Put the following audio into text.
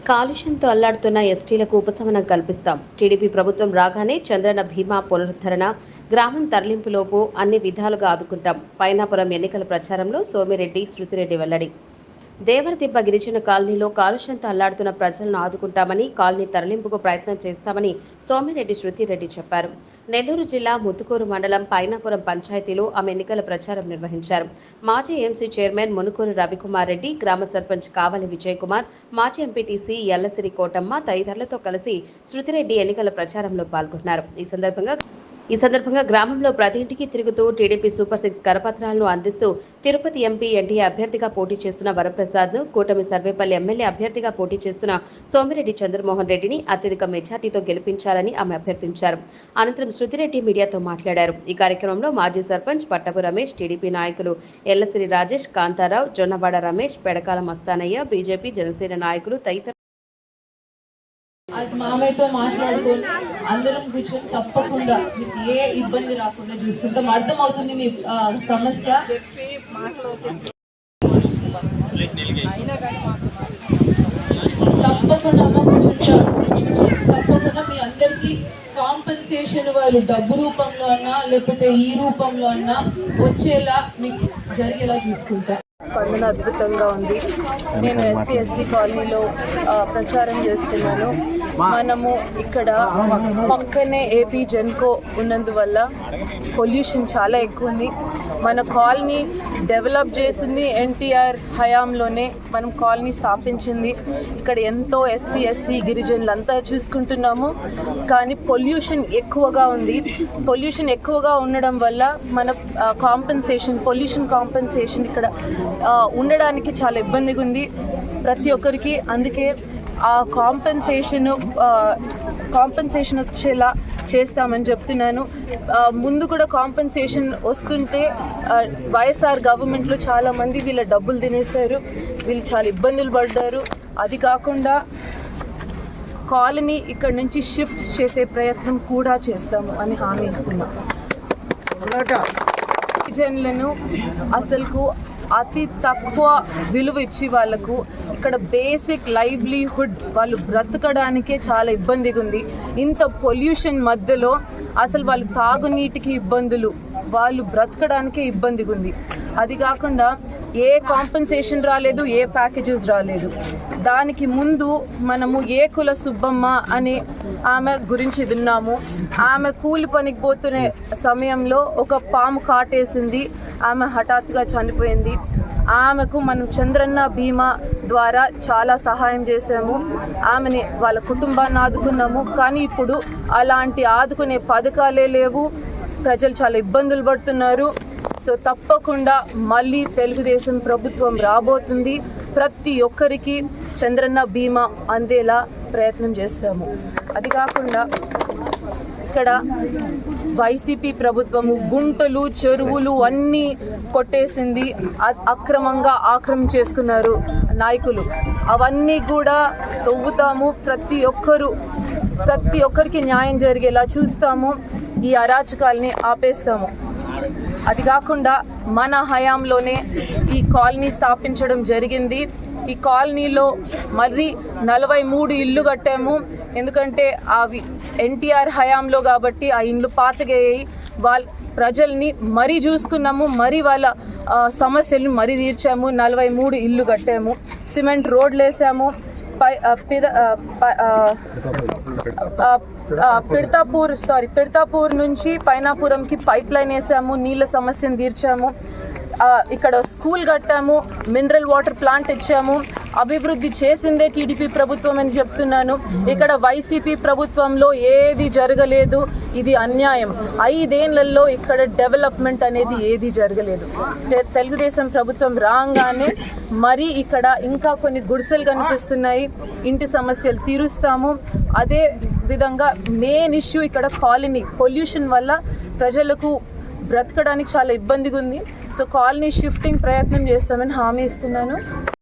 కాలుష్యంతో అల్లాడుతున్న ఎస్టీలకు ఉపశమనం కల్పిస్తాం. టీడీపీ ప్రభుత్వం రాగానే చంద్రన్న భీమా పునరుద్ధరణ, గ్రామం తరలింపులోపు అన్ని విధాలుగా ఆదుకుంటాం. పైనాపురం ఎన్నికల ప్రచారంలో సోమిరెడ్డి, శృతిరెడ్డి వెల్లడి. దేవరదిబ్బ గిరిజన కాలనీలో కాలుష్యంతో అల్లాడుతున్న ప్రజలను ఆదుకుంటామని, కాలనీ తరలింపుకు ప్రయత్నం చేస్తామని సోమిరెడ్డి, శృతిరెడ్డి చెప్పారు. నెల్లూరు జిల్లా ముత్తుకూరు మండలం పైనాపురం పంచాయతీలో ఆమె ఎన్నికల ప్రచారం నిర్వహించారు. మాజీ ఎంసీ చైర్మన్ మునుకూరు రవికుమార్ రెడ్డి, గ్రామ సర్పంచ్ కావలి విజయ్ కుమార్, మాజీ ఎంపీటీసీ ఎల్లసిరి కోటమ్మ తదితరులతో కలిసి శృతిరెడ్డి ఎన్నికల ప్రచారంలో పాల్గొన్నారు. ఈ సందర్భంగా గ్రామంలో ప్రతి ఇంటికి తిరుగుతూ టీడీపీ సూపర్ 6 కరపత్రాలను అందిస్తూ తిరుపతి ఎంపీ ఎన్టీఏ అభ్యర్థిగా పోటీ చేస్తున్న వరప్రసాద్ను, కూటమి సర్వేపల్లి ఎమ్మెల్యే అభ్యర్థిగా పోటీ చేస్తున్న సోమిరెడ్డి చంద్రమోహన్ రెడ్డిని అత్యధిక మెజార్టీతో గెలిపించాలని ఆమె అభ్యర్థించారు. అనంతరం శృతిరెడ్డి మీడియాతో మాట్లాడారు. ఈ కార్యక్రమంలో మాజీ సర్పంచ్ పట్టపు రమేష్, టీడీపీ నాయకులు ఎల్లసిరి రాజేష్, కాంతారావు, జొన్నవాడ రమేష్, పెడకాల మస్తానయ్య, బీజేపీ, జనసేన నాయకులు తదితరులు మామయ్యతో మాట్లాడుకొని అందరం కూర్చొని తప్పకుండా మీకు ఏ ఇబ్బంది రాకుండా చూసుకుంటాం. అర్థమవుతుంది మీ సమస్య. తప్పకుండా మీ అందరికీ కాంపెన్సేషన్ వాళ్ళు డబ్బు రూపంలో అన్నా లేకపోతే ఈ రూపంలో అన్నా వచ్చేలా మీకు జరిగేలా చూసుకుంటాం. స్పందన అద్భుతంగా ఉంది. నేను ఎస్సీ కాలనీలో ప్రచారం చేస్తున్నాను. మనము ఇక్కడ పక్కనే ఏపీ జెన్కో ఉన్నందువల్ల పొల్యూషన్ చాలా ఎక్కువ ఉంది. మన కాలనీ డెవలప్ చేసింది ఎన్టీఆర్ హయాంలోనే. మనం కాలనీ స్థాపించింది. ఇక్కడ ఎంతో ఎస్సీ గిరిజనులంతా చూసుకుంటున్నాము. కానీ పొల్యూషన్ ఎక్కువగా ఉంది. పొల్యూషన్ ఎక్కువగా ఉండడం వల్ల మన పొల్యూషన్ కాంపెన్సేషన్ ఇక్కడ ఉండడానికి చాలా ఇబ్బందిగా ఉంది ప్రతి ఒక్కరికి. అందుకే ఆ కాంపెన్సేషన్ వచ్చేలా చేస్తామని చెప్తున్నాను. ముందు కూడా కాంపెన్సేషన్ వస్తుంటే వైఎస్ఆర్ గవర్నమెంట్లో చాలామంది వీళ్ళ డబ్బులు తినేశారు. వీళ్ళు చాలా ఇబ్బందులు పడ్డారు. అది కాకుండా కాలనీ ఇక్కడ నుంచి షిఫ్ట్ చేసే ప్రయత్నం కూడా చేస్తాము అని హామీ ఇస్తున్నాం. గిరిజనులను అసలుకు అతి తక్కువ విలువ ఇచ్చి వాళ్ళకు ఇక్కడ బేసిక్ లైవ్లీహుడ్ వాళ్ళు బ్రతకడానికే చాలా ఇబ్బందిగా ఉంది. ఇంత పొల్యూషన్ మధ్యలో అసలు వాళ్ళు తాగునీటికి ఇబ్బందులు, వాళ్ళు బ్రతకడానికే ఇబ్బందిగా ఉంది. అది కాకుండా ఏ కాంపెన్సేషన్ రాలేదు, ఏ ప్యాకేజెస్ రాలేదు. దానికి ముందు మనము ఏకుల సుబ్బమ్మ అనే ఆమె గురించి విన్నాము. ఆమె కూలి పనికి పోతున్న సమయంలో ఒక పాము కాటేసింది. ఆమె హఠాత్తుగా చనిపోయింది. ఆమెకు మనం చంద్రన్న బీమా ద్వారా చాలా సహాయం చేసాము. ఆమెని వాళ్ళ కుటుంబాన్ని ఆదుకున్నాము. కానీ ఇప్పుడు అలాంటి ఆదుకునే పథకాలే లేవు. ప్రజలు చాలా ఇబ్బందులు పడుతున్నారు. సో తప్పకుండా మళ్ళీ తెలుగుదేశం ప్రభుత్వం రాబోతుంది. ప్రతి ఒక్కరికి చంద్రన్న బీమా అందేలా ప్రయత్నం చేస్తాము. అది కాకుండా ఇక్కడ వైసీపీ ప్రభుత్వము గుంటలు, చెరువులు అన్నీ కొట్టేసింది. అక్రమంగా ఆక్రమించేసుకున్నారు నాయకులు. అవన్నీ కూడా తవ్వుతాము. ప్రతి ఒక్కరికి న్యాయం జరిగేలా చూస్తాము. ఈ అరాచకాల్ని ఆపేస్తాము. అది కాకుండా మన హయాంలోనే ఈ కాలనీ స్థాపించడం జరిగింది. ఈ కాలనీలో మరి 43 ఇళ్ళు కట్టాము. ఎందుకంటే అవి ఎన్టీఆర్ హయాంలో కాబట్టి ఆ ఇండ్లు పాతగయ్యాయి. వాళ్ళ ప్రజల్ని మరీ చూసుకున్నాము, మరీ వాళ్ళ సమస్యలను మరీ తీర్చాము. 43 ఇళ్ళు కట్టాము. సిమెంట్ రోడ్లు వేసాము. పిడతాపూర్ నుంచి పైనాపురంకి పైప్ లైన్ వేసాము. నీళ్ళ సమస్యను తీర్చాము. ఇక్కడ స్కూల్ కట్టాము. మినరల్ వాటర్ ప్లాంట్ ఇచ్చాము. అభివృద్ధి చేసిందే టీడీపీ ప్రభుత్వం అని చెప్తున్నాను. ఇక్కడ వైసీపీ ప్రభుత్వంలో ఏది జరగలేదు. ఇది అన్యాయం. 5 ఏళ్లలో ఇక్కడ డెవలప్మెంట్ అనేది ఏది జరగలేదు. తెలుగుదేశం ప్రభుత్వం రాగానే మరి ఇక్కడ ఇంకా కొన్ని గుడిసెలు కనిపిస్తున్నాయి. ఇంటి సమస్యలు తీరుస్తాము. అదే విధంగా మెయిన్ ఇష్యూ ఇక్కడ కాలనీ పొల్యూషన్ వల్ల ప్రజలకు బ్రతకడానికి చాలా ఇబ్బందిగా ఉంది. సో కాలనీ షిఫ్టింగ్ ప్రయత్నం చేస్తామని హామీ ఇస్తున్నాను.